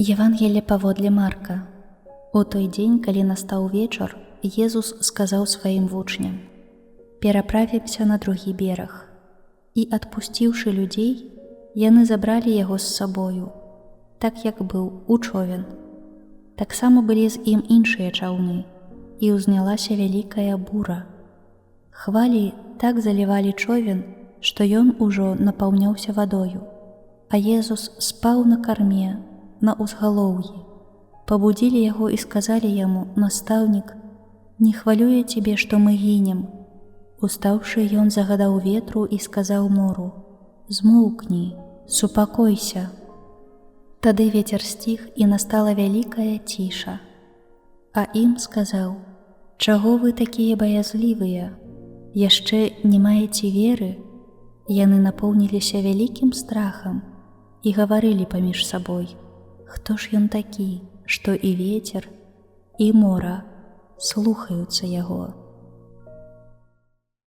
Евангелие паводле Марка. У той дзень, калі настаў вечар, Езус сказаў сваім вучням: «Пераправімся на другі бераг». І, адпусціўшы людзей, яны забралі яго з сабою, так як быў у човен. Таксама былі з ім іншыя чаўны, і ўзнялася вялікая бура. Хвалі так залівалі човен, што ён ужо напаўняўся вадою, а Езус спаў на карме, на ўзгалоўі. Пабудзілі яго і сказалі яму: «Настаўнік, не хвалюе цябе, што мы гінем?» Устаўшы, ён загадаў ветру і сказаў мору: «Змоўкні, супакойся». Тады вецер сціх, і настала вялікая ціша. А ім сказаў: «Чаго вы такія баязлівыя? Яшчэ не маеце веры?» Яны напоўніліся вялікім страхам і гаварылі паміж сабой: «Хто ж ён такі, што і вецер, і мора слухаюцца яго?»